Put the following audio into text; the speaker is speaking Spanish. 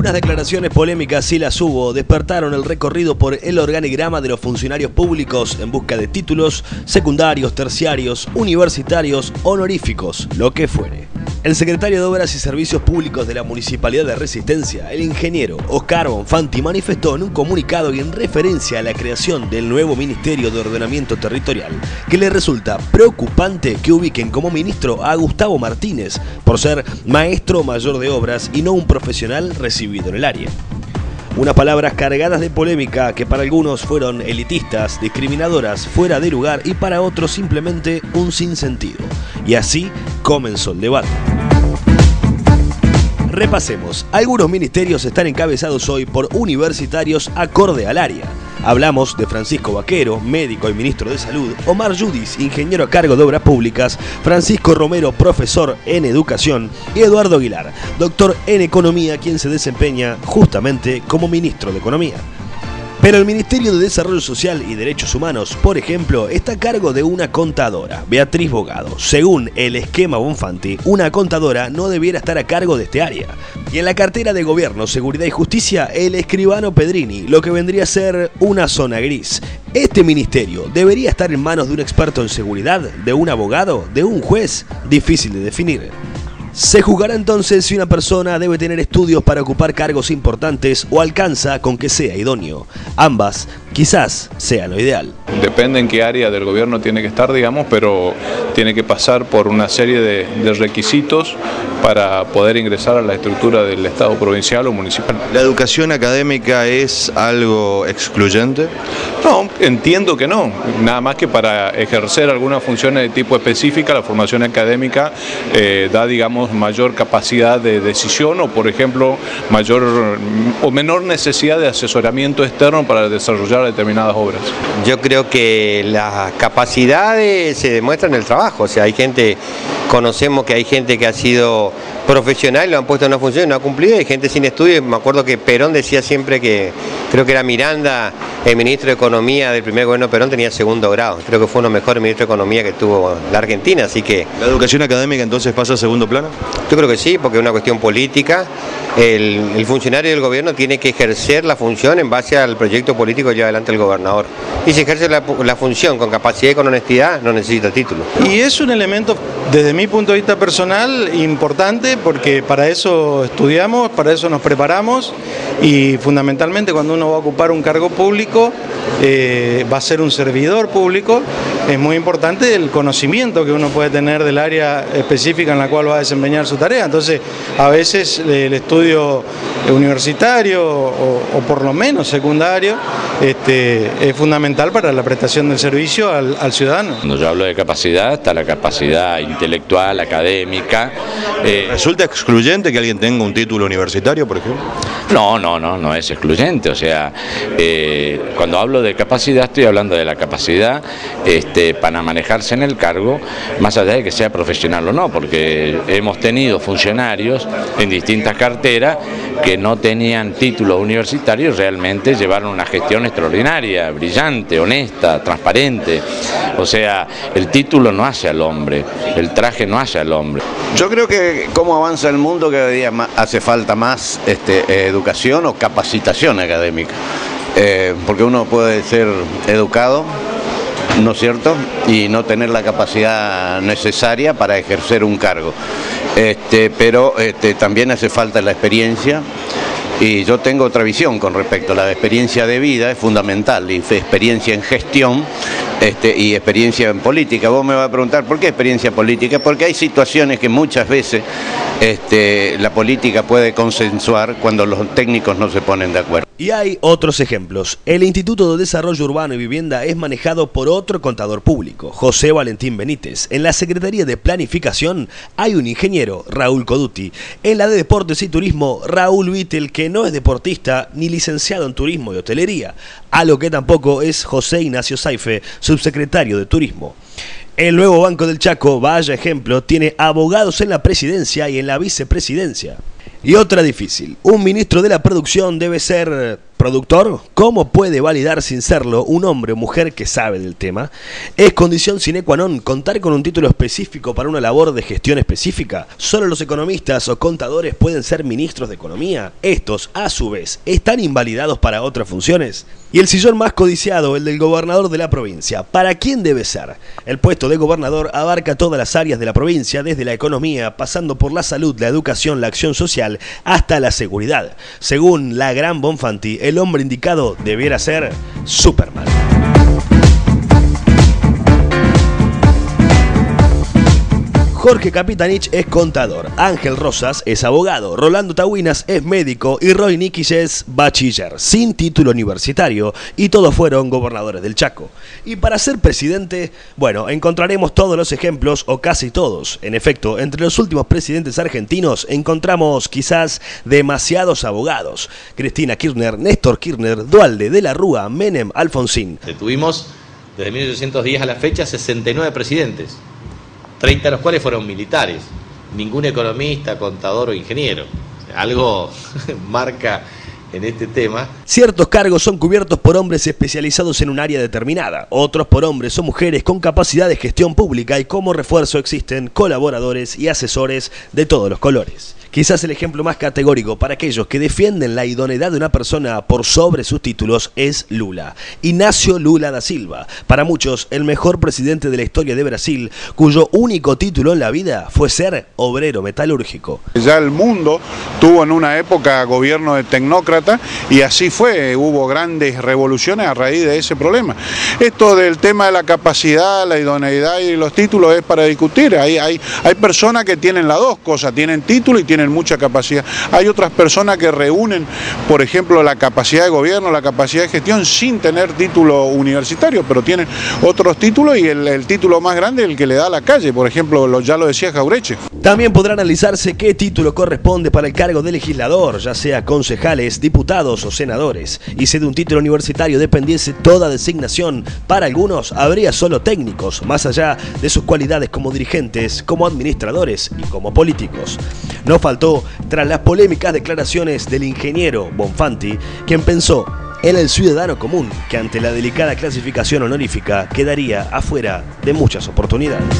Algunas declaraciones polémicas, sí las hubo, despertaron el recorrido por el organigrama de los funcionarios públicos en busca de títulos secundarios, terciarios, universitarios, honoríficos, lo que fuere. El secretario de Obras y Servicios Públicos de la Municipalidad de Resistencia, el ingeniero Oscar Bonfanti, manifestó en un comunicado y en referencia a la creación del nuevo Ministerio de Ordenamiento Territorial que le resulta preocupante que ubiquen como ministro a Gustavo Martínez por ser maestro mayor de obras y no un profesional recibido en el área. Unas palabras cargadas de polémica que para algunos fueron elitistas, discriminadoras, fuera de lugar y para otros simplemente un sinsentido. Y así comenzó el debate. Repasemos, algunos ministerios están encabezados hoy por universitarios acorde al área. Hablamos de Francisco Vaquero, médico y ministro de Salud, Omar Yudis, ingeniero a cargo de Obras Públicas, Francisco Romero, profesor en Educación, y Eduardo Aguilar, doctor en Economía, quien se desempeña justamente como ministro de Economía. Pero el Ministerio de Desarrollo Social y Derechos Humanos, por ejemplo, está a cargo de una contadora, Beatriz Bogado. Según el esquema Bonfanti, una contadora no debiera estar a cargo de este área. Y en la cartera de Gobierno, Seguridad y Justicia, el escribano Pedrini, lo que vendría a ser una zona gris. ¿Este ministerio debería estar en manos de un experto en seguridad, de un abogado, de un juez? Difícil de definir. Se juzgará entonces si una persona debe tener estudios para ocupar cargos importantes o alcanza con que sea idóneo. Ambas quizás sean lo ideal. Depende en qué área del gobierno tiene que estar, digamos, pero tiene que pasar por una serie de requisitos para poder ingresar a la estructura del Estado provincial o municipal. ¿La educación académica es algo excluyente? No, entiendo que no. Nada más que para ejercer algunas funciones de tipo específica, la formación académica da, digamos, mayor capacidad de decisión o, por ejemplo, mayor o menor necesidad de asesoramiento externo para desarrollar determinadas obras. Yo creo que las capacidades se demuestran en el trabajo, o sea, conocemos que hay gente que ha sido profesional y lo han puesto en una función y no ha cumplido, hay gente sin estudios. Me acuerdo que Perón decía siempre que, creo que era Miranda, el ministro de Economía del primer gobierno de Perón, tenía segundo grado. Creo que fue uno de los mejores ministros de Economía que tuvo la Argentina, así que... ¿La educación académica entonces pasa a segundo plano? Yo creo que sí, porque es una cuestión política. El funcionario del gobierno tiene que ejercer la función en base al proyecto político que lleva adelante el gobernador. Y si ejerce la función con capacidad y con honestidad, no necesita título. Y es un elemento, desde mi punto de vista personal, importante, porque para eso estudiamos, para eso nos preparamos, y fundamentalmente cuando uno va a ocupar un cargo público, va a ser un servidor público, es muy importante el conocimiento que uno puede tener del área específica en la cual va a desempeñar su tarea. Entonces, a veces el estudio universitario o por lo menos secundario es fundamental para la prestación del servicio al ciudadano. Cuando yo hablo de capacidad, está la capacidad intelectual, académica. ¿Resulta excluyente que alguien tenga un título universitario, por ejemplo? No es excluyente. O sea, cuando hablo de capacidad, estoy hablando de la capacidad para manejarse en el cargo, más allá de que sea profesional o no, porque hemos tenido funcionarios en distintas carteras que no tenían títulos universitarios, realmente llevaron una gestión extraordinaria, brillante, honesta, transparente. O sea, el título no hace al hombre, el traje no hace al hombre. Yo creo que como avanza el mundo, cada día hace falta más educación o capacitación académica, porque uno puede ser educado, ¿no es cierto?, y no tener la capacidad necesaria para ejercer un cargo, pero también hace falta la experiencia. Y yo tengo otra visión con respecto a la experiencia de vida, es fundamental, y experiencia en gestión y experiencia en política. Vos me vas a preguntar, ¿por qué experiencia política? Porque hay situaciones que muchas veces la política puede consensuar cuando los técnicos no se ponen de acuerdo. Y hay otros ejemplos. El Instituto de Desarrollo Urbano y Vivienda es manejado por otro contador público, José Valentín Benítez. En la Secretaría de Planificación hay un ingeniero, Raúl Coduti. En la de Deportes y Turismo, Raúl Vittel, que no es deportista ni licenciado en Turismo y Hotelería, a lo que tampoco es José Ignacio Saife, subsecretario de Turismo. El nuevo Banco del Chaco, vaya ejemplo, tiene abogados en la presidencia y en la vicepresidencia. Y otra difícil, un ministro de la producción debe ser ¿Productor? ¿Cómo puede validar sin serlo un hombre o mujer que sabe del tema? ¿Es condición sine qua non contar con un título específico para una labor de gestión específica? ¿Solo los economistas o contadores pueden ser ministros de economía? Estos, a su vez, ¿están invalidados para otras funciones? Y el sillón más codiciado, el del gobernador de la provincia. ¿Para quién debe ser? El puesto de gobernador abarca todas las áreas de la provincia, desde la economía, pasando por la salud, la educación, la acción social, hasta la seguridad. Según la gran Bonfanti, el hombre indicado debiera ser Superman. Jorge Capitanich es contador, Ángel Rosas es abogado, Rolando Tahuinas es médico y Roy Nikis es bachiller, sin título universitario, y todos fueron gobernadores del Chaco. Y para ser presidente, bueno, encontraremos todos los ejemplos, o casi todos. En efecto, entre los últimos presidentes argentinos encontramos quizás demasiados abogados. Cristina Kirchner, Néstor Kirchner, Duhalde, De la Rúa, Menem, Alfonsín. Tuvimos desde 1810 a la fecha 69 presidentes. 30 de los cuales fueron militares, ningún economista, contador o ingeniero. Algo marca en este tema. Ciertos cargos son cubiertos por hombres especializados en un área determinada, otros por hombres o mujeres con capacidad de gestión pública, y como refuerzo existen colaboradores y asesores de todos los colores. Quizás el ejemplo más categórico para aquellos que defienden la idoneidad de una persona por sobre sus títulos es Lula. Inácio Lula da Silva, para muchos el mejor presidente de la historia de Brasil, cuyo único título en la vida fue ser obrero metalúrgico. Ya el mundo tuvo en una época gobierno de tecnócrata y así fue, hubo grandes revoluciones a raíz de ese problema. Esto del tema de la capacidad, la idoneidad y los títulos es para discutir. Hay personas que tienen las dos cosas, tienen título y tienen mucha capacidad. Hay otras personas que reúnen, por ejemplo, la capacidad de gobierno, la capacidad de gestión sin tener título universitario, pero tienen otros títulos, y el título más grande es el que le da a la calle, por ejemplo, ya lo decía Jauretche. También podrá analizarse qué título corresponde para el cargo de legislador, ya sea concejales, diputados o senadores. Y si de un título universitario dependiese toda designación, para algunos habría solo técnicos, más allá de sus cualidades como dirigentes, como administradores y como políticos. No faltó, tras las polémicas declaraciones del ingeniero Bonfanti, quien pensó en el ciudadano común, que ante la delicada clasificación honorífica quedaría afuera de muchas oportunidades.